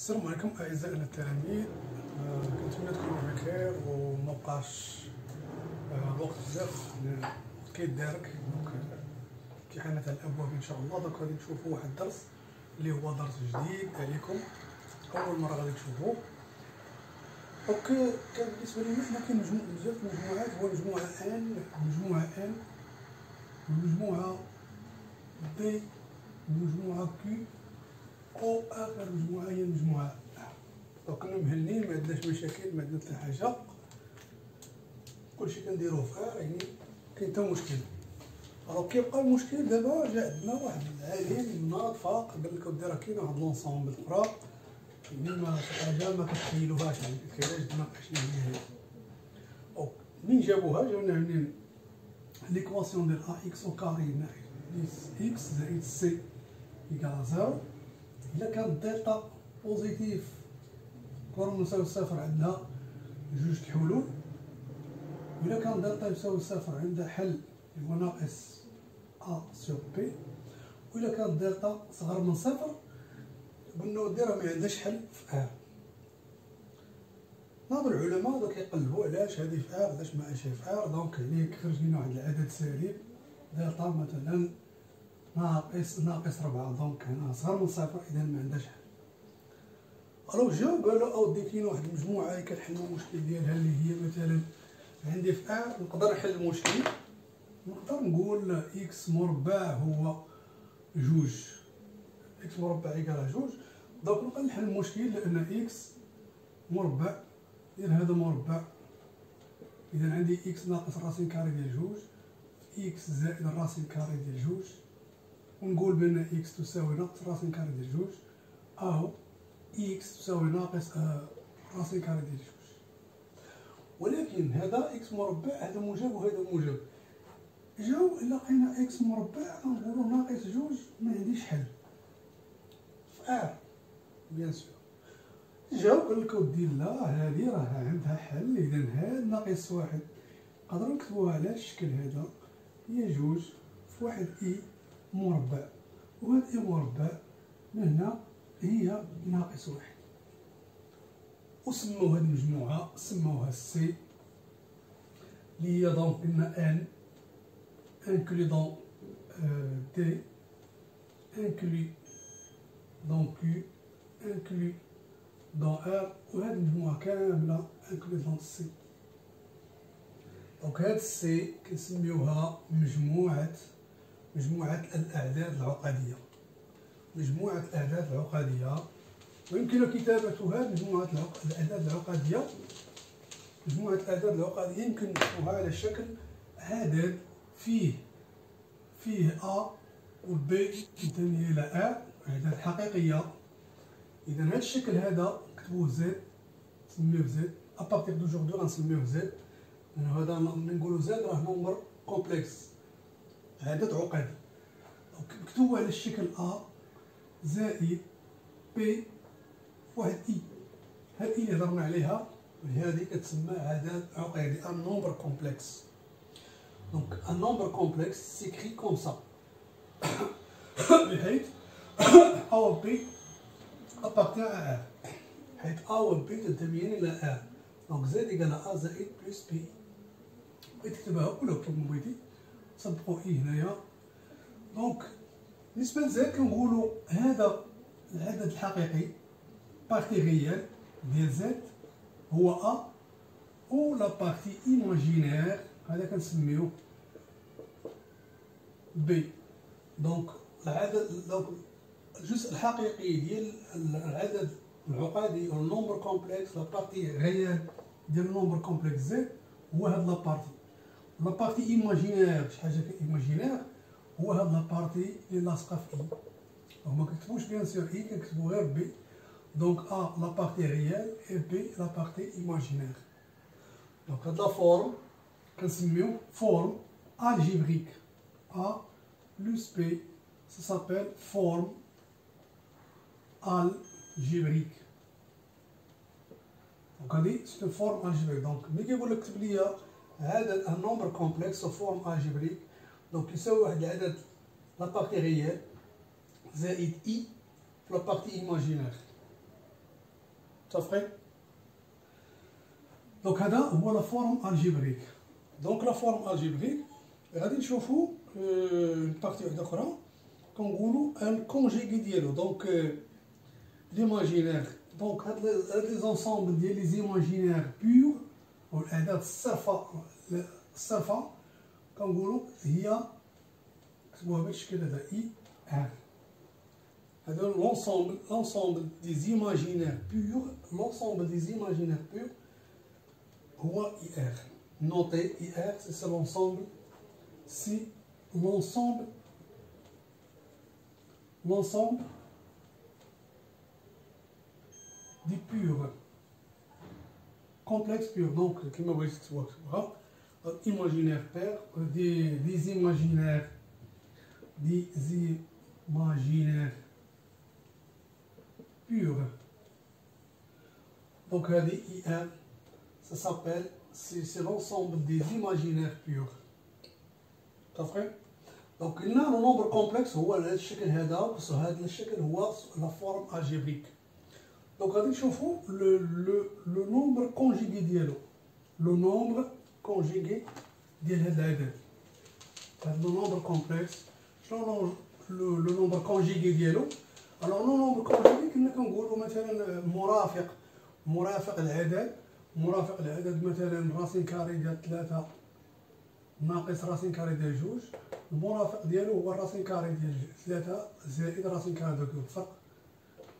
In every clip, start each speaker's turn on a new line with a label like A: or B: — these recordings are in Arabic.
A: السلام عليكم اعزائنا التلاميذ. كنتمنى تكونوا بخير ومبقاش الوقت بزاف كيدارك. امتحانات الابواب ان شاء الله. دونك غادي نشوفوا واحد الدرس اللي هو درس جديد عليكم، اول مره غادي تشوفوه. دونك كان بالنسبه لنا حنا كاين بزاف مجموعات، هو مجموعه ان، مجموعه ان، مجموعه بي، مجموعه كي، او اخر مجموعه هي المجموعه. دونك كنا مهنين، ما عندناش مشاكل، ما عندنا حتى حاجه، كلشي كنديروه في يعني كاين حتى مشكل. دونك كيبقى المشكل دابا جا عندنا واحد العالم ناطفه قال لك اودي راه كاين واحد لونسومبل اخرى اللي ما شي حاجه ما كتخيلوهاش، ما كتخيلوهاش دماغك شنو هي. دونك منين جابوها؟ جاو لنا منين؟ ليكواسيون ديال ا اكس او كاري ناقص اكس زائد سي يقال زيرو. إلا كانت دلتا بوزيتيف كون يساوي صفر عندها جوج الحلول، وإلا كان دلتا يساوي صفر عندها حل اللي هو ناقص أ سور بي، وإلا كانت دلتا صغر من صفر قلنا ودي راه ما عندهاش حل في ار. بعض العلماء دوك يقلبوا علاش هادي في ار علاش ما عادش في ار. دونك هنا كيخرج لنا واحد العدد سالب دلتا مثلا ناقص 4، دونك هنا صغر من صفر اذا ما عندهاش حل. الوغ جاو قالوا اودي كاين واحد المجموعه اللي كنحل المشكل ديالها اللي هي مثلا عندي في ا نقدر نحل المشكل، نقدر نقول اكس مربع هو جوج، اكس مربع يقال جوج. دونك نبقى نحل المشكل لان اكس مربع اذا هذا مربع، اذا عندي اكس ناقص الراسين كاري ديال جوج في اكس زائد الراسين كاري ديال جوج، ونقول بان اكس تساوي ناقص راسين كاري ديال جوج او اكس تساوي ناقص راسين كاري ديال جوج. ولكن هذا اكس مربع هذا موجب وهذا موجب. جاو الا لقينا اكس مربع نقولو ناقص جوج ما عنديش حل في ار بيان سور. جاو قال لك اودي لا هذه راه عندها حل، اذا هاد ناقص واحد نقدرو نكتبوها على الشكل هذا، هي جوج في واحد اي مربع، وهاد اي مربع من هنا هي ناقص واحد. وسموا هاد المجموعة سموها سي اللي هي دونك قلنا ان انكلي دون دي انكلي دون كيو انكلي دون ار، وهاد المجموعة كاملة انكلي دون سي. دونك هاد سي كنسميوها مجموعة الأعداد العقدية، مجموعة الأعداد العقدية. ويمكن كتابتها مجموعة الأعداد العقدية. مجموعة الأعداد العقدية يمكن نكتبوها على شكل عدد فيه أ و بي تنتمي إلى أ، أعداد حقيقية. إذا هذا الشكل هذا نكتبوه زد، نسميوه زد. أبارتيغ دوجوردي غنسميوه زد، لأن هذا ملي نقولو زد راه نومبر كومبلكس، عدد عقدي. دونك نكتبوه على الشكل أ زائد بي واحد اي. هاد اي اللي هضرنا عليها هذه كتسمى عدد عقدي، ان نومبر كومبلكس. دونك ان نومبر كومبلكس سيكري كوم سا بحيث ا و بي ابارتيان ا ار، حيث ا و بي تنتميان الى ا. دونك زد يقال ا زائد بلس بي. بغيت تكتبها كلها كيما بغيتي، صبقوا اي هنايا. دونك بالنسبه لزد كنقولوا هذا العدد الحقيقي بارتي ريال ديال زد هو ا، و لا بارتي ايماجينير هذا كنسميوه بي. دونك العدد، دونك الجزء الحقيقي ديال العدد العقدي او النومبر كومبلكس، لا بارتي ريال ديال النومبر كومبلكس زد هو هاد لا بارتي. لا بارتي ايماجينير شي حاجه ايماجينير هو هاد لا بارتي اللي لاصقه في اي. وما كنكتبوش بيان سور اي، كنكتبو غير بي. Donc A la partie réelle et B la partie imaginaire. Donc la forme كنسميو forme algébrique. A plus B ça s'appelle forme algébrique. Donc هادي c'est une forme algébrique. Donc ملي كيقول لك كتب لي عدد un nombre complexe forme algébrique، donc يساوي واحد العدد la partie réelle زائد I في la partie imaginaire. متفقين؟ دونك هذا هو لا فورم الجبريك. دونك لا فورم الجبريك غادي نشوفوا بارتي واحده اخرى كنقولوا الكونجيغي ديالو. دونك ليماجينير، دونك هاد لي زونسومبل ديال لي زيماجينير بيور والاعداد الصرفه كنقولوا هي كتبوها بهذا الشكل هذا اي ار. هذا l'ensemble des imaginaires purs, l'ensemble des imaginaires purs هو IR. Notez IR, c'est l'ensemble, c'est l'ensemble des purs, complexe pur. Donc, comme vous voyez, imaginaire pair, des imaginaires purs. Donc, IR, ça s'appelle, c'est l'ensemble des imaginaires purs. T'as fait? Donc, il y a un nombre complexe, هو هذا الشكل هذا، وهذا الشكل هو la forme algébrique. Donc, غادي نشوفوا le nombre conjugué ديالو. Le nombre conjugué ديال هاد العدد. هذا le nombre complexe. شنو le nombre conjugué ديالو؟ alors le nombre conjugué كنا كنقولوا مثلا مرافق العدد مثلا راسين كاري ديال 3 ناقص راسين كاري ديال 2. المرافق ديالو هو راسين كاري ديال 3 زائد راسين كاري ديال 2. الفرق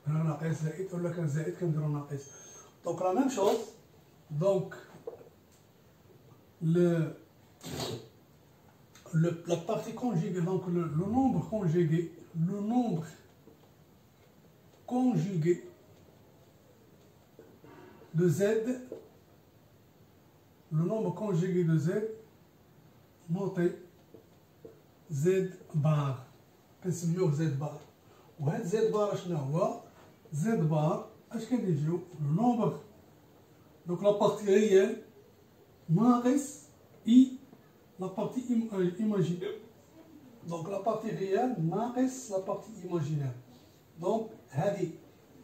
A: هنا ناقص زائد، ولا كان زائد كنديرو ناقص. دونك لا ميم شوز. دونك la partie conjuguée, donc le nombre conjugué de Z, le nombre conjugué de Z, notez Z bar, كنسميوه Z bar. وهاد Z bar شنو هو؟ Z bar اش كنديرو؟ le nombre، donc la partie réelle ناقص I la partie imaginaire. Donc la partie réelle ناقص la partie imaginaire. Donc هذه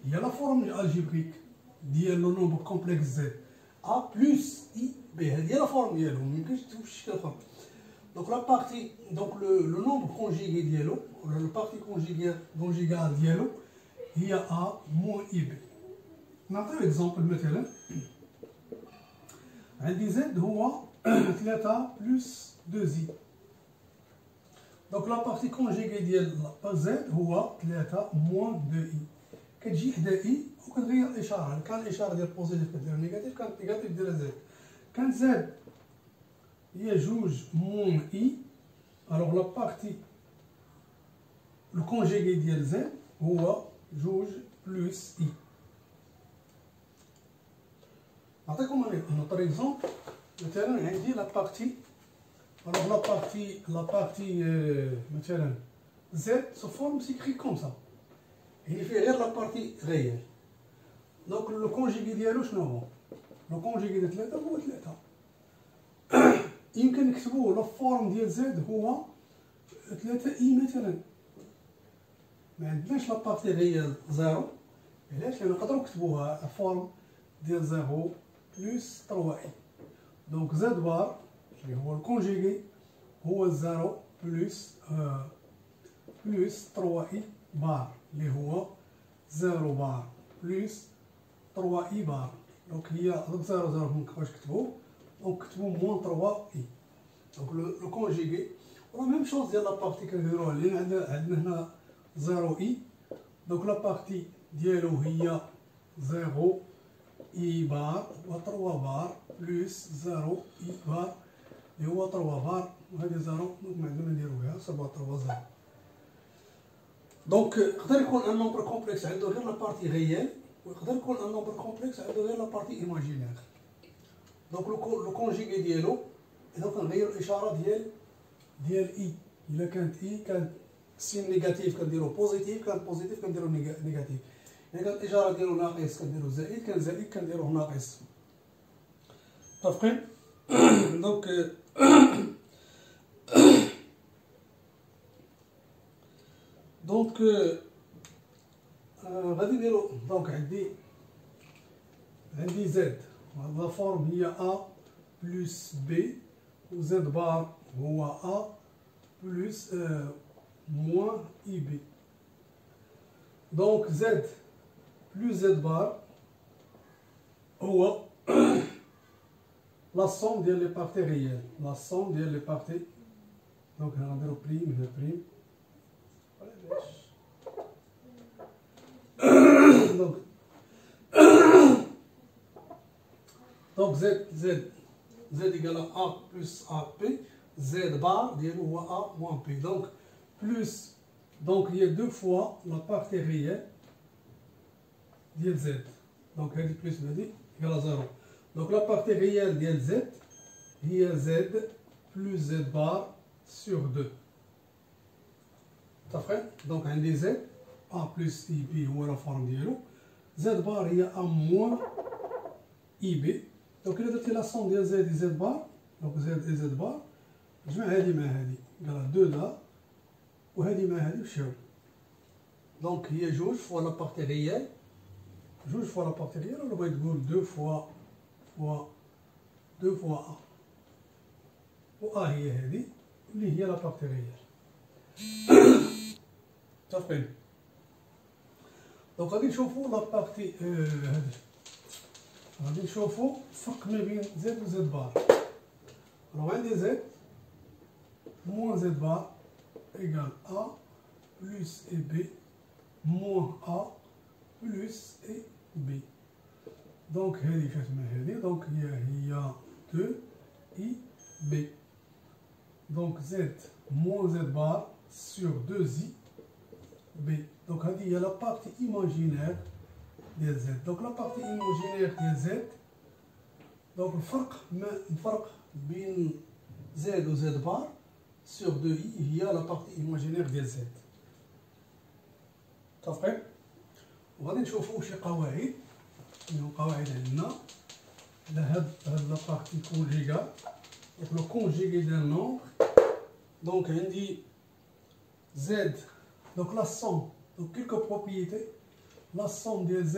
A: هي la formule algébrique ديال le nombre complexe Z. A plus I B. هذه هي la forme ديالو، ميمكنش تكتب بشكل آخر. Donc la partie، donc le nombre conjugué ديالو، ولا la partie conjugale ديالو هي A moins IB. نعطيو اكزومبل مثلا. عندي Z هو 3 plus 2i. Donc la partie conjuguée ديال Z هو 3 moins 2i. كتجي حدا i وكتغير الاشاره. كان الاشاره ديال بوزيتيف كدير نيجاتيف، كانت نيجاتيف دير Z. كانت Z هي 2 moins i. alors la partie le conjugué ديال Z هو 2 plus i. نعطيكم un autre exemple. مثلا عندي لا بارتي، alors la partie مثلا Z se forme s'écrit comme ça. il fait غير لا بارتي réelle. donc le conjugué ديالو شنو هو؟ le conjugué ديال 3 هو 3. يمكن نكتبوه لا فورم ديال Z هو 3 i مثلا. ما عندناش لا بارتي réelle 0. علاش؟ لأن نقدروا نكتبوها فورم ديال 0 plus 3i. Donc Z bar اللي هو الكونجيغي هو 0 بلس 3i بار اللي هو 0 بار بلس 3i بار. دونك هي هذوك 0 0 مكنبقاوش نكتبو، دونك كتبو موان 3i. دونك لو كونجيغي ولا ميم شوز ديال لا بارتي كنديروها، لأن عندنا هنا 0i. دونك لا بارتي ديالو هي 0 i بار و 3 بار بلس 0 i بار اللي هو 3 بار، وهذه 0 دونك ما عندنا ما نديروها 7 3 0. دونك يقدر يكون ان نومبر كومبلكس عنده غير لا بارتي ريال، ويقدر يكون ان نومبر كومبلكس عنده غير لا بارتي ايماجينير. دونك لو كونجيغي ديالو اذا كنغيرو الاشاره ديال اي. الا كانت اي كانت سين نيجاتيف كنديرو بوزيتيف، كان بوزيتيف كنديرو نيجاتيف. إذا كانت الإشارة ديالو ناقص كنديرو زائد، كان زائد كنديروه ناقص. متفقين؟ دونك غادي نديرو، دونك عندي عندي زد لا فورم هي ا بلس بي و زد بار هو ا بلس موان اي بي. دونك زد بلس زد بار هو لا سوم ديال لي بارتي ريال، لا سوم ديال لي بارتي. دونك هنا نديرو بريم هنا بريم. دونك زد égal à A plus AP, Z bar ديالو هو A moins P. Donc plus, donc il y a deux fois la partie réelle ديال Z. Donc هذه plus هذه égal à 0. Donc la partie réelle ديال Z هي Z plus Z bar sur 2. صافي. دونك عندي Z A plus IB هو لا فورم ديالو، Z bar هي A moins IB. دونك إلا درتي لا سوم ديال زد زد بار، دونك زد اي زد بار، جمع هادي مع هادي، قال دو لا وهادي مع هادي وشاو. دونك هي جوج فوا لا بارتي ريال، جوج فوا لا بارتي ريال، ولا بغيت تقول دو فوا ا، و ا هي هادي اللي هي لا بارتي ريال. متفقين؟ دونك غادي نشوفو لا بارتي هادي، غادي نشوفو الفرق ما بين زد و زد بار. راه عندي زد موان زد بار إيكال أ بلس إي بي موان أ بلس إي بي. دونك هادي فات مع هادي، دونك هي دو إي بي. دونك زد موان زد بار سور دو زي بي. دونك هادي هي لا بارتي إيماجينير ديال زد. دونك لا بارتي ايماجينير ديال زد، دونك الفرق بين زد و زد بار سور دو اي هي لا بارتي ايماجينير ديال زد. متفقين؟ وغادي نشوفو شي قواعد، من قواعد عندنا على هاد لا بارتي كونجيغا. دونك لو كونجيغي ديال نومبر، دونك عندي زد، دونك لا سوم، دونك كيلكو بروبريتي. La somme de Z,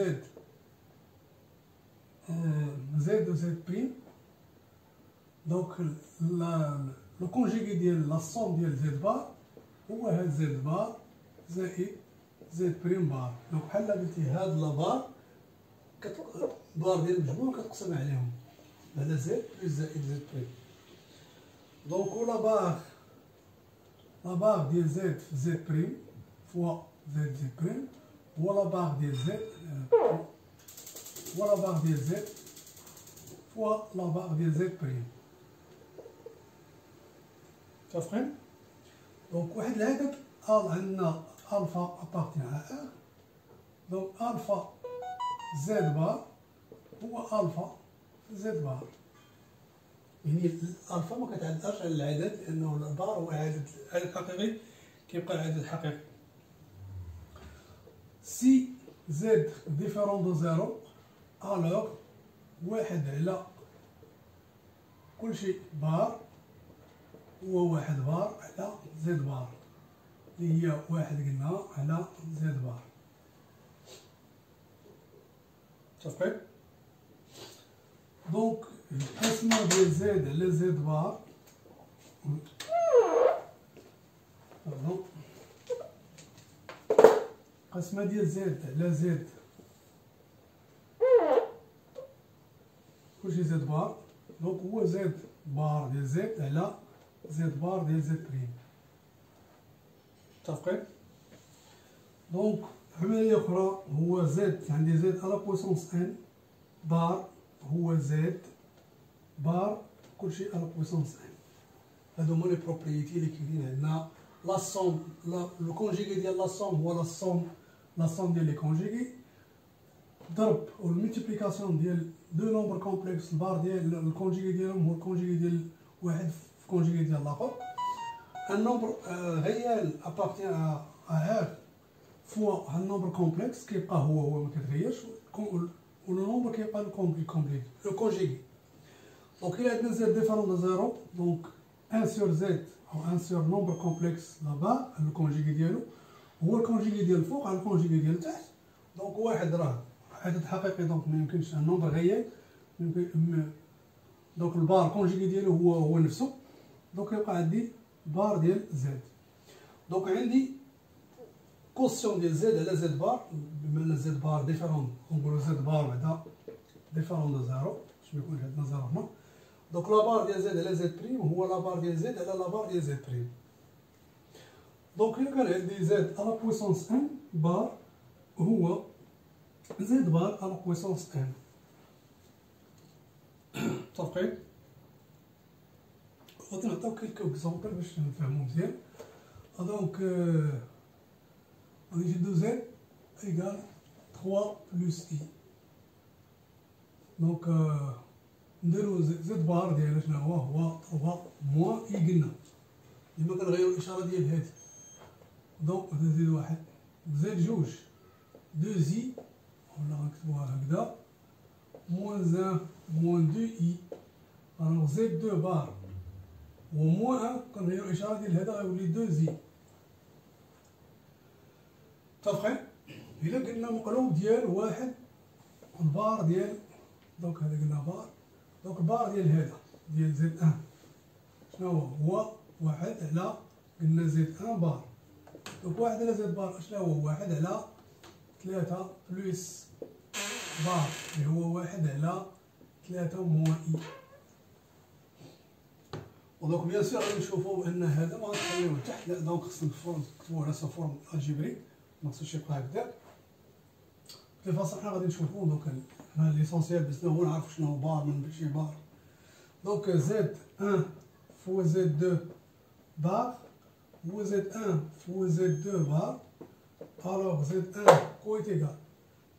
A: Z de Z prime. Donc le conjugué de la somme de Z bar هو هاد Z bar زائد Z prime bar. Donc بحال قلتي هاد لا بار بار ديال المجموع كتقسم عليهم على Z بلس زائد Z prime. Donc la barre ديال Z في Z prime fois Z prime ولا بار ديال زد ولا بار ديال زد فوا لا بار ديال زد بريم. متفقين؟ دونك واحد العدد عندنا الفا ابارتين على ار، دونك الفا زد بار هو الفا زد بار. يعني الالفا ما كتعداش على العدد لانه البار هو عدد حقيقي كيبقى العدد حقيقي. Si Z différent de 0 alors واحد على كلشي بار هو واحد بار على زد بار اللي هي واحد قلنا على زد بار. متفقين؟ دونك القسمة ديال زد على زد بار القسمة ديال زد على زد كلشي زد بار، دونك هو زد بار ديال زد على زد بار ديال زد بريم. متفقين؟ دونك عملية أخرى هو زد، عندي زد على بويسونس ان بار هو زد بار كلشي على بويسونس ان. هادو هما لي بروبريتي اللي كاينين عندنا. لا سوم، لو كونجيغي ديال لا سوم هو لا سوم ديال لي كونجيغي ضرب و الملتيبليكاسيون ديال دو نومبر كومبلكس. البار ديال الكونجيغي ديالهم هو الكونجيغي ديال واحد في الكونجيغي ديال لاخر. ان نومبر ريال ابارتيان ا ار فوا ان نومبر كومبلكس كيبقى هو ما كيتغيرش، و لو نومبر كيبقى لو كونجيغي. دونك الا عندنا زد ديفيرون دو زيرو، دونك ان سور زد أو ان سور نومبر كومبلكس لابا الكونجيغي ديالو هو الكونجيغي ديال الفوق على الكونجيغي ديال التحت. دونك واحد راه عدد حقيقي، دونك ما يمكنش ان نومبر ريال يمكن. دونك البار كونجيغي ديالو هو نفسه. دونك يبقى عندي بار ديال زد. دونك عندي كوسيون ديال زد على زد بار، بما ان زد بار ديفيرون نقولو زد بار بعدا ديفيرون دو زيرو باش ما يكونش عندنا زيرو هنا. دونك لا بار ديال زد على زد بريم هو لا بار ديال زد على لا بار ديال زد بريم. دونك إلا كان عندي زد على بويسونس ان بار هو زد بار على بويسونس ان. متفقين؟ غادي نعطيو كيلكو اكزومبل باش نفهمو مزيان. دونك غادي نجدو زد ايكال 3 بلس اي. دونك نديرو زد بار ديالها شنو هو 3 موان اي. قلنا ديما كنغيرو الاشاره ديال هادي. دونك نزيد واحد زد جوج دو زي ولا غنكتبوها هكذا موان 1 موان 2 اي. الوغ زد 2 بار و موان 1 كنغيرو الاشاره ديال هذا غيولي 2 زي. متفقين؟ إلا قلنا مقلوب ديال واحد البار ديال، دونك هذا قلنا بار، دونك البار ديال هذا ديال زد ان شنو هو؟ واحد على قلنا زد ان بار. دونك واحد على زد بار شنو هو؟ واحد على 3 بلس بار اللي هو واحد على 3 موان اي. ودونك بيان سور غادي نشوفو ان هذا ما غنخليوه تحت، لا دونك خصنا نكتبوه على فورم الجبري، ما خصوش يبقى هكذا. في الفاصل حنا غادي نشوفو دونك حنا ليسونسيال بزاف هو نعرفو شنو هو بار من ماشي بار. دونك زد ان فوا زد دو بار هو زد ان فوا زد دو بار. الوغ زد ان كويت ايكال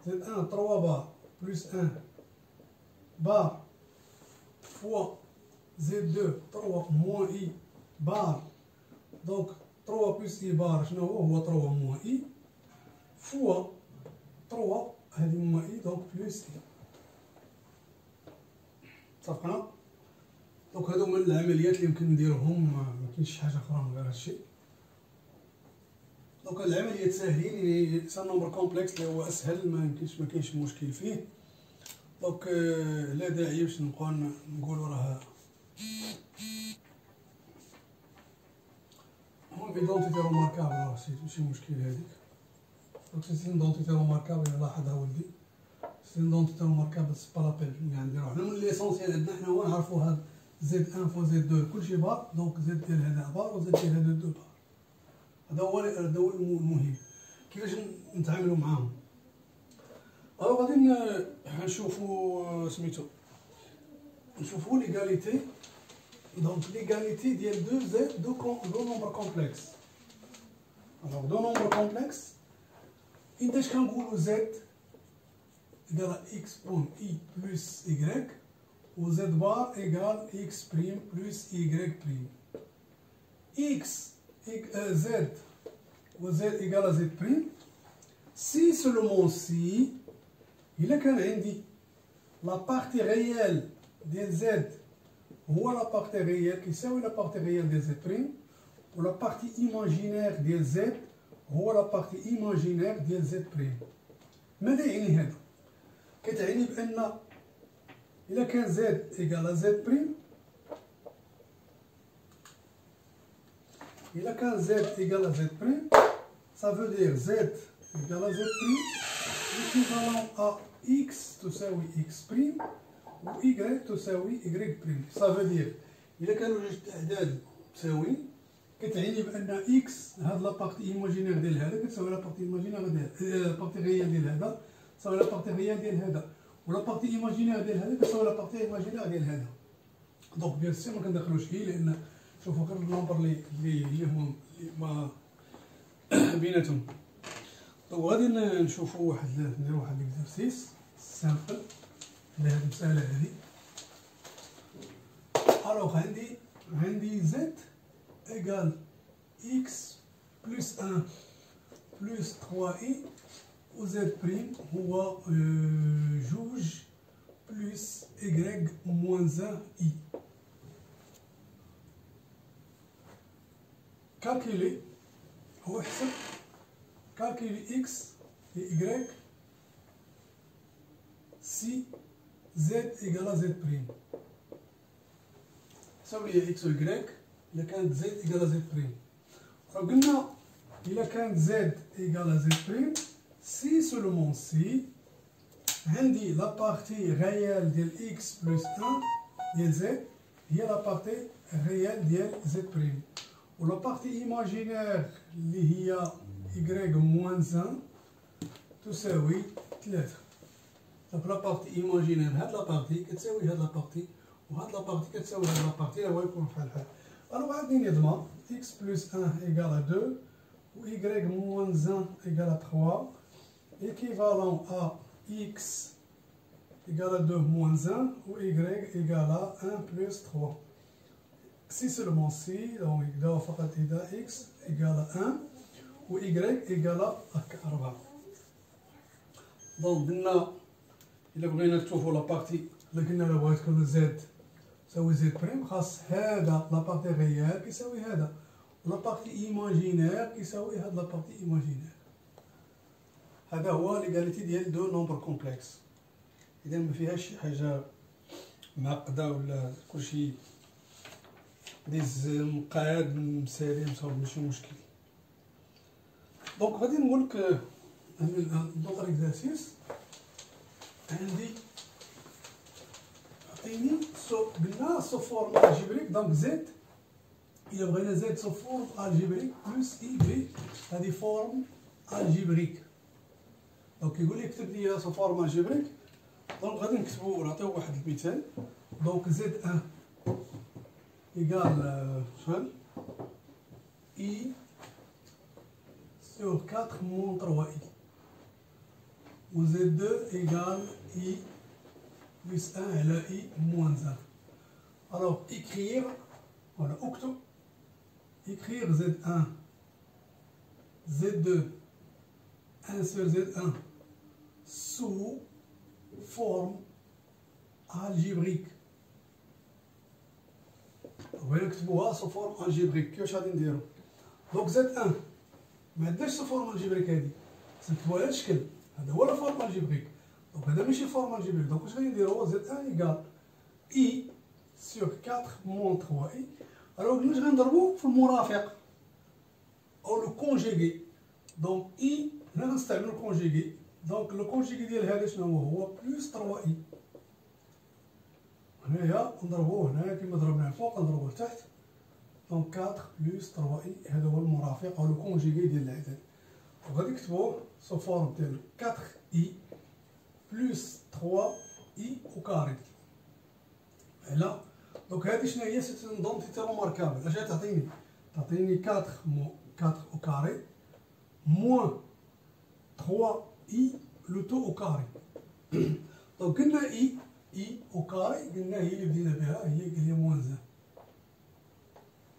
A: زد ان 3 بار بلس 1 بار فوا زد 2 3 موان اي بار. دونك 3 بلس اي بار شنو هو 3 موان اي فوا 3 هادي موان اي دونك بلس اي. اتفقنا؟ دونك هادو هما العمليات اللي يمكن نديروهم، مكاينش شي حاجه اخرى من غير هادشي. دونك العمليات ساهلين، يعني سان نومبر كومبلكس اللي هو اسهل ما كاينش مشكل فيه. دونك لا داعي باش نبقاو نقولو راه المهم ايدونتيتي روماركابل ماشي مشكل هاديك. دونك سي ايدونتيتي روماركابل لاحظها ولدي، سي ايدونتيتي روماركابل سي با لابيل يعني نديرو حنا من ليسونسيال عندنا حنا هو نعرفو هاد زد ان فوا زد دو كلشي بار. دونك زد ديال هذا بار وزد ديال هذا دو بار. هذا هو المهم كيفاش نتعاملوا معاهم. غادي نشوفوا سميتو نشوفوا ليغاليتي. دونك ليغاليتي ديال دو زد دو نومبر كومبلكس. الوغ دو نومبر كومبلكس إنتاش كنقولو زد إيكال إكس بون إي بلس إيكغيك و زد بار إيكال إكس بريم بلس إيكغيك بريم. إكس زد و زد إيكال زد بريم سي سولمون سي إلا كان عندي لا بارتي ريال ديال زد هو لا بارتي ريال كيساوي لا بارتي ريال ديال زد بريم، و لا بارتي إيماجينير ديال زد هو لا بارتي إيماجينير ديال زد بريم. ماذا يعني هذا؟ كتعني بأن إلا كان زد إيكال زد بريم، إلا كان زد إيكال زد بريم ça veut dire z égale à z prime l'équivalent à x تساوي x prime و y تساوي y prime. ça veut dire إلا كانوا جوج أعداد متساويين كتعني بأن x هاد لابارتي إيماجينير ديال هذا كتساوي لابارتي إيماجينير ديال لابارتي ريال ديال هذا تساوي لابارتي ريال ديال هذا، و لابارتي إيماجينير ديال هذا كتساوي لابارتي إيماجينير ديال هذا. دونك بيان سور مكندخلوش فيه لأن شوفو غير النومبر اللي هما ما بيناتهم. دونك غادي نشوفو نديرو واحد ليكزارسيس سامبل اللي هادي مسألة هادي. الوغ عندي زد إيكال إكس بلس 1 بلس 3 إي و زد بريم هو جوج بلس إكغيك موان 1 إي. كالكيلي هو حسب كالكيلي إكس إي إكغيك سي زد إيكالا زد بريم. حسبوا لي إكس و إكغيك إلا كانت زد إيكالا زد بريم. راه قلنا إلا كانت زد إيكالا زد بريم سي سولمون سي عندي لابارتي ريال ديال إكس بلس أن ديال زد هي لابارتي ريال ديال زد بريم، و لابارتي إيماجينير اللي هي إكغيك موان أن تساوي 3. دونك لابارتي إيماجينير هاد لابارتي كتساوي هاد لابارتي، وهاد لابارتي كتساوي هاد لابارتي، راه هو يكون بحال بحال. الوغ غادي نضمن إكس بلس أن إيكال 2 و إكغيك موان أن إيكال 3 équivalent à x égale à 2 moins 1 ou y égale à 1 plus 3. Si seulement si, donc x égale à 1 ou y égale à 4. Donc, إلا بغينا نشوفو لابارتي اللي قلنا لا بغات تكون زد تساوي زد بريم، خاص هذا لابارتي ريال كيساوي هذا، ولابارتي إيماجينير كيساوي هاد لابارتي إيماجينير. هذا هو ليغاليتي ديال دو نومبر كومبلكس. إذا ما فيهاش شي حاجة معقدة ولا كلشي ديز مقاد مسالي مصاوب ماشي مشكل. دونك غادي نقولك دوطر اكزارسيس عندي عطيني قلنا سو فورم الجبريك. دونك زد إلا بغينا زد سو فورم الجبريك بلس إي بي هذه فورم الجبريك. دونك يقول لي كتب لي سو فورم الجبريك. دونك غادي نكتبو نعطيو واحد المثال. دونك زد ان إيكال شحال إي sur 4 moins 3i. Ou Z2 égale I plus 1 et là I moins 1. Alors, écrire, voilà, octo, écrire Z1, Z2, 1 sur Z1 sous forme algébrique. بغينا نكتبوها سو فورم الجبريك. كيفاش غادي نديرو؟ دونك زد ان ما عندناش سو فورم الجبريك هادي، نكتبوها على الشكل هذا هو لا فورم الجبريك. دونك هذا ماشي فورم الجبريك. دونك واش غادي نديرو؟ هو زد ان ايكال اي سور 4 موان 3 اي. الوغ واش غنضربو في المرافق او لو كونجيغي. دونك اي هنا غنستعملو الكونجيغي. دونك لو كونجيغي ديال هذا شنو هو؟ بلس 3 اي. هنايا نضربوه هنا كيما ضربناه الفوق نضربوه لتحت. دونك 4 بلس 3 اي هذا هو المرافق او لو كونجيغي ديال العدد. وغادي نكتبوه سو فورم ديال 4 اي بلس 3 اي او كاري. على دونك هادي شنو هي؟ سيت اون دونتيتي روماركابل. اش تعطيني؟ تعطيني 4 او كاري موان 3 اي لو تو او كاري. دونك قلنا اي او كاري قلنا هي اللي بدينا بها هي موان 1.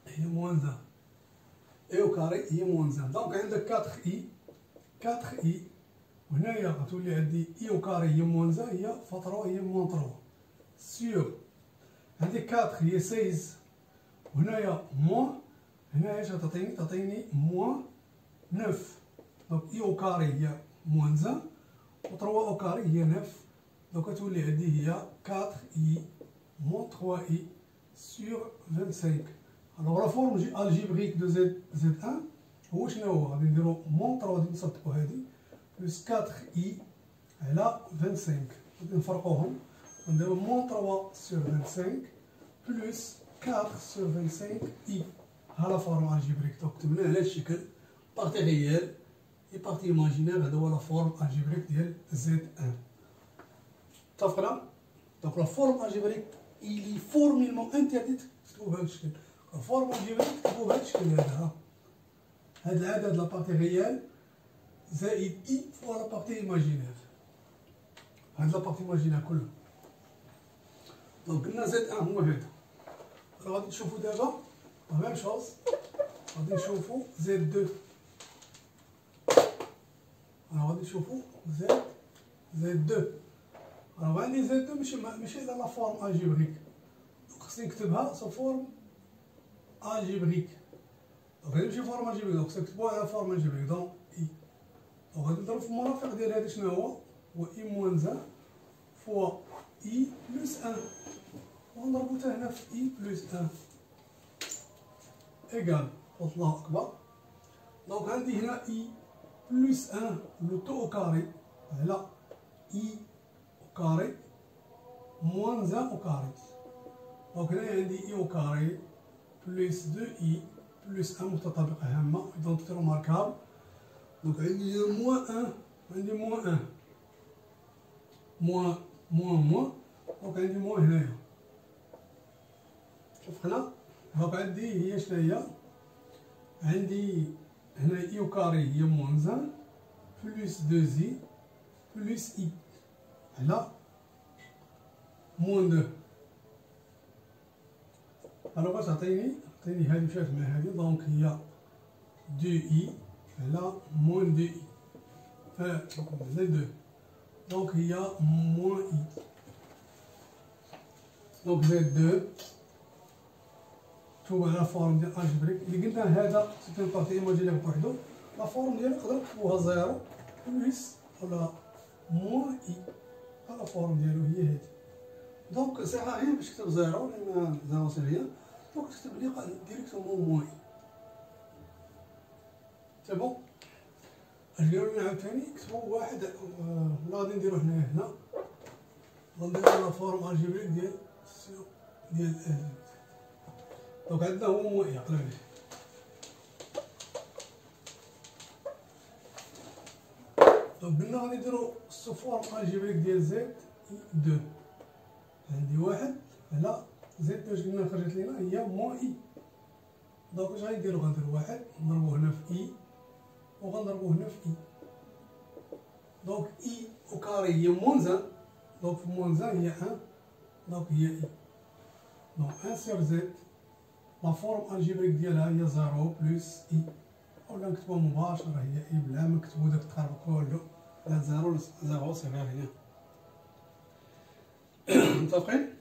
A: هي موان 1. اي او كاري هي موان 1. دونك عندك 4 اي وهنايا غتولي عندي اي او كاري هي موان 1 هي ف3 هي موان 3 سور عندي 4 هي 16 وهنايا موان هنايا اش غتعطيني؟ تعطيني موان 9. دونك اي او كاري هي موان 1 و 3 او كاري هي 9. دونك غتولي عندي هي 4 اي موان 3 اي سور 25. الوغ لا فورم الجبريك دو زد ان هو شنو هو؟ غادي نديرو موان 3 غادي نصدقو هادي بلس 4 اي على 25. غادي نفرقوهم نديرو موان 3 سور 25 بلس 4 سور 25 اي. ها لا فورم الجبريك. دونك كتبناه على هاد الشكل بارتي ريال اي بارتي ايماجينير. هذا هو لا فورم الجبريك ديال زد ان. اتفقنا؟ دونك لا فورم الجبريك إلي فورميلمون انترديت تكتبو بهذا الشكل. لا فورم الجبريك تكتبو بهذا الشكل هذا. هاد العدد لا بارتي ريال زائد اي فوا لا بارتي ايماجينير. هاد لا بارتي ايماجينير كلها. دونك قلنا زد ان هو هذا. راه غادي نشوفو دابا لا ميم شوز. غادي نشوفو زد دو. راه غادي نشوفو زد دو. راه عندي زد دو ماشي على لا فورم الجبريك. دونك خصني نكتبها سو فورم الجبريك. دونك هادي ماشي فورم الجبريك. دونك خصني نكتبوها على فورم الجبريك. دونك اي دونك غادي نضرب في المرافق ديال هذا شنو هو؟ هو اي موان 1 فوا اي بلس ان، ونربطها هنا في اي بلس ان ايكال الله اكبر. دونك عندي هنا اي بلس ان لو تو او كاري على اي او كاري موان ان او كاري. دونك هنا عندي اي او كاري بلس دو اي بلس ان متطابقة هامة ايدونتيتي روماركابل. دونك عندي موان ان، عندي موان ان موان موان، دونك عندي موان هنايا. شوف هنا دونك عندي هي شناهي، عندي هنا اي او كاري هي موان ان بلس دو زي بلس اي على موان دو. الوغ باش تعطيني هادي مشات مع هادي، دونك هي دو اي على موان دو اي على دو، دونك هي موان اي. دونك زائد دو مكتوب على فورم ديال الجبريك اللي قلنا هذا سيتي بارتي ايماجينير بوحدو. لا فورم ديالو نقدرو نكتبوها زيرو بلس ولا موان اي، لا فورم ديالو هي هادي. دونك ساعة غير باش تكتب زيرو لأن زيرو سي ريان، دونك تكتب لي ديريكتومون موان اي. سي بون. اش قالولنا عاوتاني كتبو واحد لا غادي نديرو هنا غنديرو لا فورم الجبريك ديال دونك عندنا هو موان اي قريب. دونك قلنا غادي نديرو سو فورم الجبريك ديال زد اي دو، عندي واحد على زد واش قلنا خرجت لينا هي موان اي. دونك واش غنديرو، غنديرو واحد نضربو هنا في اي وغنضربو هنا في اي. دونك اي او كاري هي موان زان، دونك في موان زان هي ان، دونك هي اي. دونك ان سير زد لا فورم الجبريك ديالها هي زيرو بلس اي، اولا نكتبوها مباشرة هي اي بلا ما نكتبو داك التقرب كلو، لا زيرو زيرو سي غير هي. متفقين؟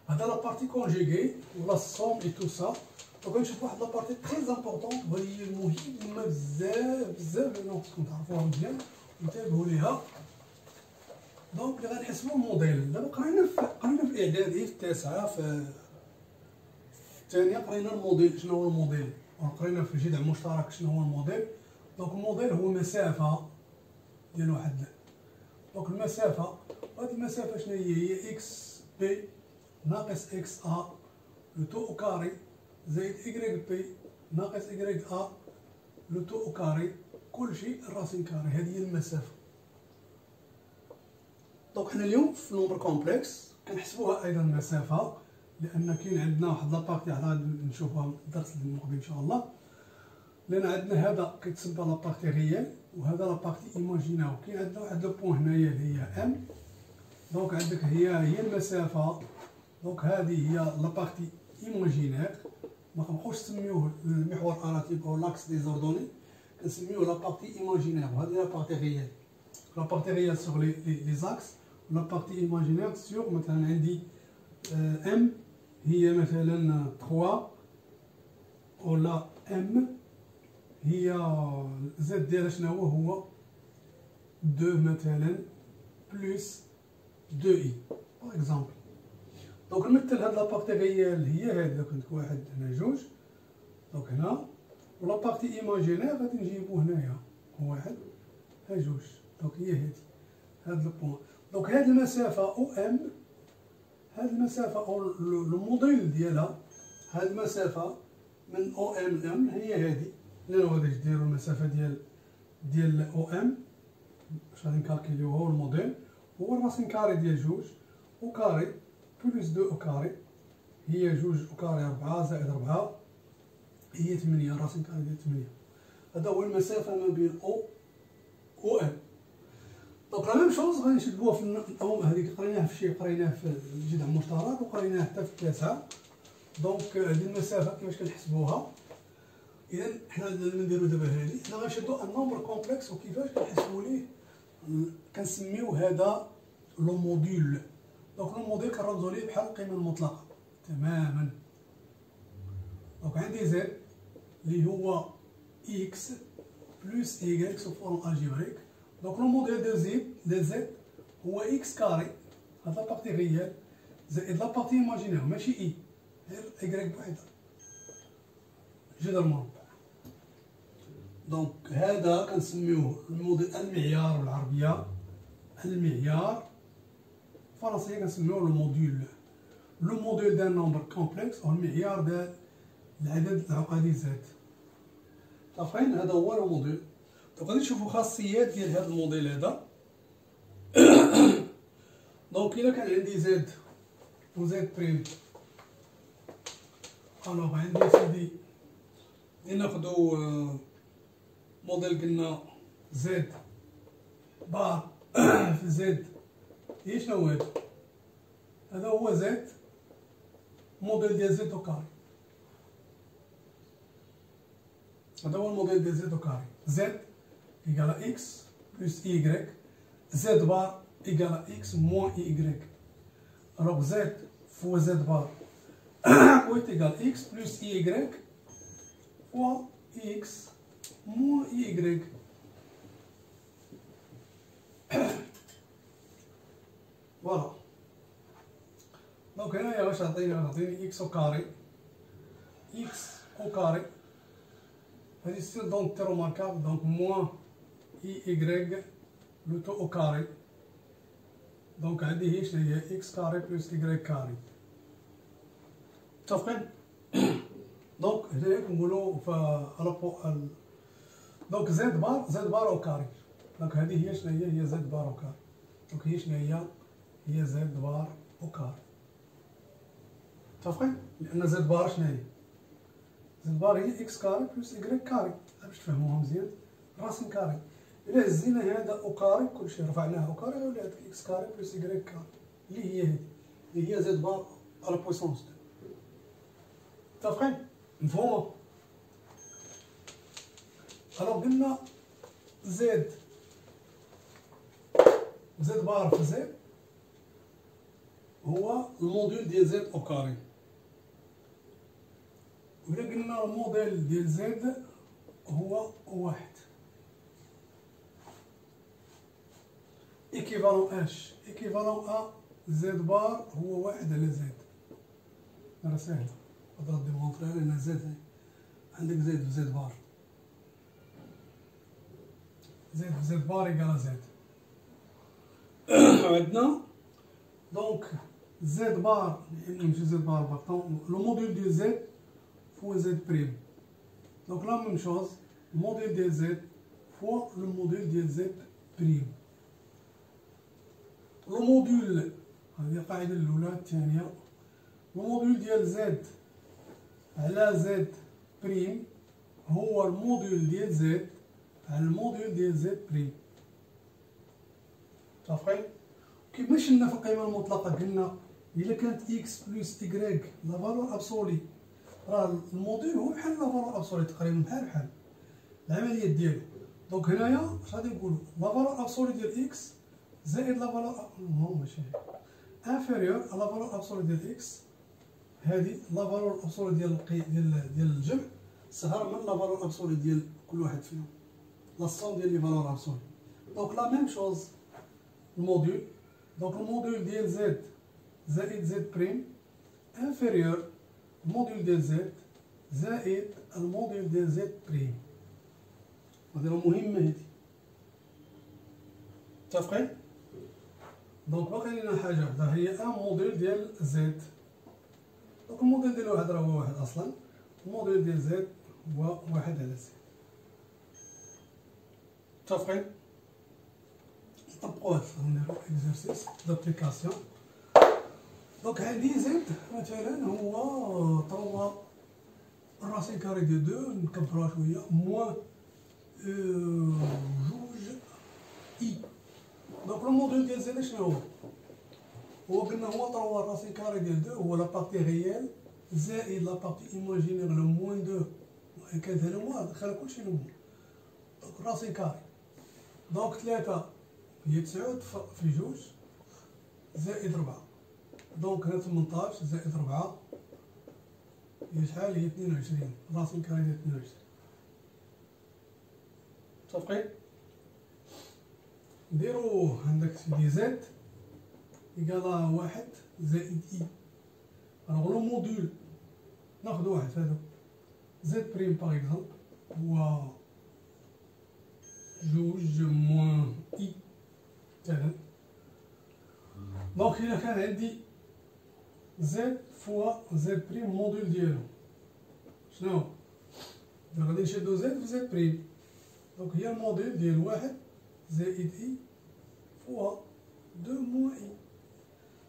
A: هذا لا بارتي كونجيغي ولا الصوم اي تو سا. دونك نشوف واحد لا بارتي تري امبورطونط وهي هي المهمة بزاف بزاف لأنه خصكم تعرفوها مزيان وانتبهوا ليها. دونك اللي غنحسبو الموديل، دابا قرينا في اعدادي في التاسعة في الثانية قرينا الموديل شنو هو الموديل، وقرينا في الجذع المشترك شنو هو الموديل. دونك الموديل هو مسافة ديال واحد، دونك المسافة، هاد المسافة شنو هي اكس بي ناقص اكس ا لو تو او كاري زائد ايكغيك بي ناقص ايكغيك ا لو تو او كاري كلشي الراسين كاري. هذه هي المسافة. دونك حنا اليوم في نومبر كومبلكس كنحسبوها ايضا مسافة، لان كاين عندنا واحد لابارتي غادي نشوفوها الدرس المقبل ان شاء الله، لان عندنا هذا كيتسمى لابارتي ريال وهذا لابارتي ايماجيناو. كاين عندنا واحد لو بوين هنايا اللي هي ام، دونك عندك هي المسافة. دونك هذه هي لابارتي ايماجينير، ما كنبقاوش نسميوه المحور اراتيب او لاكس ديزوردوني، كنسميوه لابارتي ايماجينير. وهذه لابارتي ريال، لابارتي ريال سوغ لي زاكس، لابارتي ايماجينير سوغ مثلا عندي ام هي مثلا 3 ولا ام هي زد ديالها شنو هو 2 مثلا بلس 2 اي باغ اكزومبل. دونك نمثل هاد لابارتي ريال هي هاد، لو كنت واحد هنا جوج، دونك هنا ولابارتي ايماجينير غادي نجيبو هنايا واحد ها جوج، دونك هي هادي هاد لو بوين. دونك هاد المسافة او ام، هاد المسافة او لو موديل ديالها، هاد المسافة من او ام لام هي هادي. لأنو غادي ديرو المسافة ديال او ام باش غادي نكالكيليو هو الموديل هو الراسين كاري ديال جوج او كاري بلس دو او كاري هي جوج او كاري 4 زائد 4 هي 8، الراسين كاري ديال 8. هذا هو المسافة ما بين او ام. دونك لا ميم شوز غادي نشدوها في هذيك قريناها في قريناها في الجذع المشترك وقريناها حتى في التاسعة. دونك هذه المسافة كيفاش كنحسبوها؟ إذا حنا نديرو دابا هادي، حنا غنشدو ان نومبر كومبلكس وكيفاش كنحسبو ليه كنسميو هذا لو موديل. دونك لو موديل كنرمزو ليه بحال القيمة المطلقة تماما. دونك عندي زد اللي هو اكس بلس ايكغيك سو فورم الجبريك. دونك لو موديل دو زد هو إكس كاري، هاد لابارتي ريال زائد لابارتي إيماجينير ماشي إي، غير إكغيك بوحدها جذر مربع. دونك هذا كنسميوه المعيار بالعربية، المعيار بالفرنسية كنسميوه لو موديول. لو موديل دان نومبر كومبلكس هو المعيار ديال العدد العقدي زاد. عارفين هذا هو لو موديل. دونك غادي نشوفو خاصيات ديال هذا الموديل هذا. دونك إلا كان عندي زد و زد بريم، الوغ عندي سيدي ناخدو موديل قلنا زد بار في زد هي شنو هذا؟ هذا هو زد موديل ديال زد او كاري. هذا هو الموديل ديال زد او كاري. زد إيكال إكس بلس إيكغيك، زد بار إيكال إكس موان إيكغيك. الوغ زد فوا زد بار كويت إيكال إكس بلس إيكغيك فوا إكس موان إيكغيك. فوالا. دونك هنايا واش عطيني إكس أو كاري، إكس أو كاري هادي ستيل دونك تي روماركابل. دونك موان إي إكغيك لو تو أو كاري. دونك عندي هي شناهي إكس كاري بلس إكغيك كاري. متفقين؟ دونك هنايا كنقولو دونك زد بار أو كاري. دونك هادي هي شناهي هي زد بار أو كاري. دونك هي شناهي هي زد بار أو كاري. متفقين؟ لأن زد بار شناهي؟ زد بار هي إكس كاري بلس إكغيك كاري. باش تفهموها مزيان راسين كاري. إلا هزينا هذا أو كاري كلشي رفعناه أو كاري غيولي عندك إكس كاري بلس إكغيك كاري اللي هي هادي اللي هي زد بار على بويسونس 2. متفقين؟ مفهومة؟ ألوغ قلنا زد بار في زد هو الموديل ديال زد أو كاري. وإلا قلنا الموديل ديال زد هو واحد. إيكيفالون اش إيكيفالون أ زد بار هو واحد على زد. راه ساهلة تقدر ديمونطريها لأن زد عندك زد في زد بار، زد في زد بار إيكالا زد. عندنا دونك زد بار ماشي زد بار لو موديل ديال زد فوا زد بريم. دونك لا ميم شوز الموديل ديال زد فوا لو موديل ديال زد بريم. لو موديل هذه القاعدة الأولى. الثانية لو موديل ديال زد على زد بريم هو الموديل ديال زد على الموديل ديال زد بريم. متفقين؟ كيما شفنا في القيمة المطلقة قلنا إلا كانت إكس بلس إكغيك لا فالور أبسولي، راه الموديل هو بحال لا فالور أبسولي تقريبا بحال العمليات ديالو. دونك هنايا اش غادي نقولو؟ لا فالور أبسولي ديال إكس زائد لا فالور نو ماشي انفيريور لا فالور أبسولي ديال إكس. هادي لا فالور أبسولي ديال الجمع صغر من لا فالور أبسولي ديال كل واحد فيهم، لا صوم ديال لي فالور أبسولي. دونك لا ميم شوز الموديل. دونك الموديل ديال زد زائد زد بريم انفيريور الموديل ديال زد زائد الموديل ديال زد بريم. هادي راه مهمة هادي. متفقين؟ دونك باقي لينا حاجة وحدة هي ان موديل ديال زد. دونك الموديل ديال واحد راه هو واحد أصلا، الموديل ديال زد هو واحد على زد. متفقين؟ نطبقو هاد نديرو اكزرسيس دابليكاسيون. دونك عندي زد مثلا هو 3 الراسين كاري ديال 2 نكبروها شوية موان جوج إي. دونك لو موديل ديال زد شنو هو قلنا هو 3 الراسين كاري ديال 2 هو لا بارتي ريال زائد لا بارتي ايماجينير لو موان 2 وإن كان هذا هو دخل كلشي لو موان. دونك الراسين كاري دونك 3 هي 9 في جوج زائد 4. دونك هنا 18 زائد 4 هي شحال؟ هي 22 راسين كاري ديال 22. متفقين؟ نديرو عندك سيدي زد إيكالا واحد زائد إي. ألوغ لو موديل ناخدو واحد هادو زد بريم باغ إكزومبل هو جوج موان إي مثلا. دونك إلا كان عندي زد فوا زد بريم موديل ديالو شنو؟ غادي نشدو زد في زد بريم. دونك هي الموديل ديال واحد زائد إي فوا دو موان إي.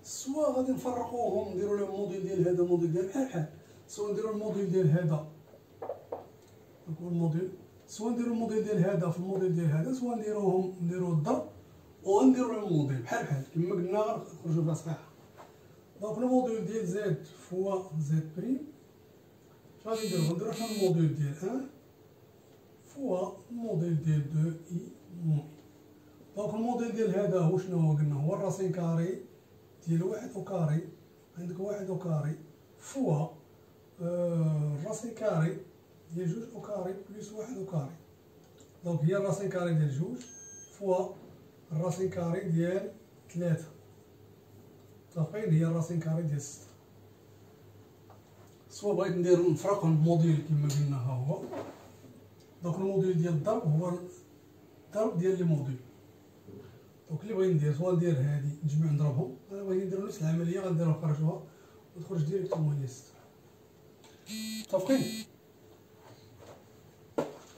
A: سوا غادي نفرقوهم نديرو لهم الموديل ديال هذا الموديل ديال بحال بحال، سوا نديرو الموديل ديال هذا هو الموديل، سوا نديرو الموديل ديال هذا في الموديل ديال هذا، سوا نديرو الضرب ونديرو لهم الموديل بحال بحال كما قلنا غنخرجو بها صحيحة. دونك الموديل ديال زد فوا زد بريم غادي نديرو حنا الموديل ديال ان فوا الموديل ديال دو إي موان إي. دونك الموديل ديال هذا هو شنو هو؟ قلنا هو الراسين كاري ديال واحد أو كاري، عندك واحد أو كاري فوا الراسين كاري ديال جوج أو كاري بليس واحد أو كاري. دونك هي الراسين كاري ديال جوج فوا الراسين كاري ديال ثلاثة، متفقين؟ هي الراسين كاري ديال ستة. سوا بغيت ندير نفرقهم بموديل كما قلنا ها هو. دونك الموديل ديال الضرب هو الضرب ديال لي موديل. دونك اللي بغيت ندير سوا ندير هادي نجمع نضربهم، انا بغيت ندير نفس العمليه غنديرها نخرجوها وتخرج ديريكتومون هي 6. متفقين؟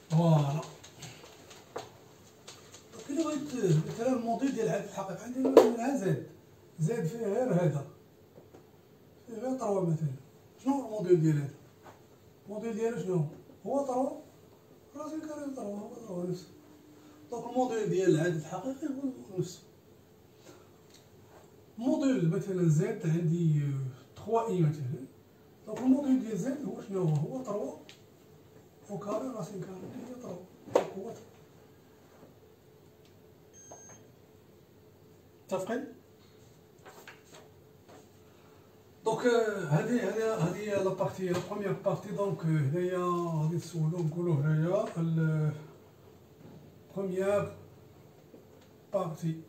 A: فوالا. دونك الا بغيت مثلا الموديل ديال عدد الحقيقي عندي مثلا زد فيه غير هذا، فيه غير 3 مثلا. شنو هو الموديل ديال هذا؟ الموديل ديالو شنو هو؟ 3 راسين كاري 3 هو 3 نفسه. دونك الموديل ديال العدد الحقيقي هو نفسه. موديل مثلا زد عندي 3 إي مثلا. دونك الموديل ديال زد هو شنو هو؟ 3 أو كاري راسين كاري هي 3 هو. متفقين؟ دونك هذه لا بارتي لا بروميير بارتي. دونك هنايا غادي نسولو نقولو هنايا بروميير بارتي،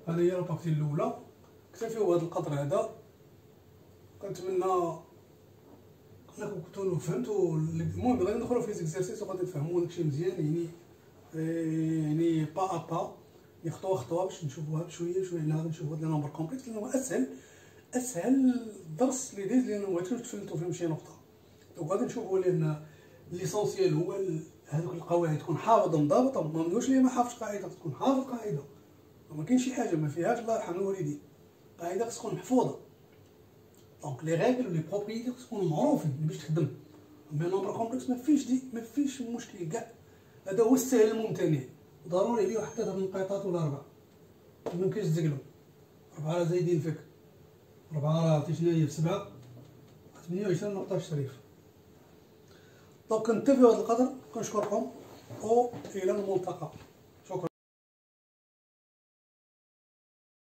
A: هذه هي البارتي الاولى. اكتفيو بهذا القدر هذا. كنتمنى انكم تكونوا فهمتوا. المهم غادي ندخلوا في زيكزارسيس وغادي نفهموا داكشي مزيان، يعني با با خطوه خطوه باش نشوفوها بشويه بشويه. هنا غادي نشوفوا هاد لي نومبر كومبلكس لان هو اسهل درس اللي دايز، لان ما تفلتوا فيهم شي نقطه. دونك غادي نشوفوا لان ليسونسيال هو هذوك القواعد تكون حافظ مضابط. ما نقولش ليه ما حافظش قاعده، تكون حافظ قاعده. ما كاين شي حاجه ما فيهاش الله يرحم الوالدين، قاعده خص تكون محفوظه. دونك لي ريغل ولي بروبريتي خص تكونوا معروفين باش تخدم. مي نومبر كومبلكس ما فيش مشكل كاع. هذا هو السهل الممتنع. ضروري عليه واحد 3 نقيطات ولا 4، ميمكنش تزقلو. 4 راه زايدين فيك، 4 راه عرفتي شنو هي في 7 28 نقطة في الشريف. دونك كنكتفيو بهذا القدر، كنشكركم و الى الملتقى.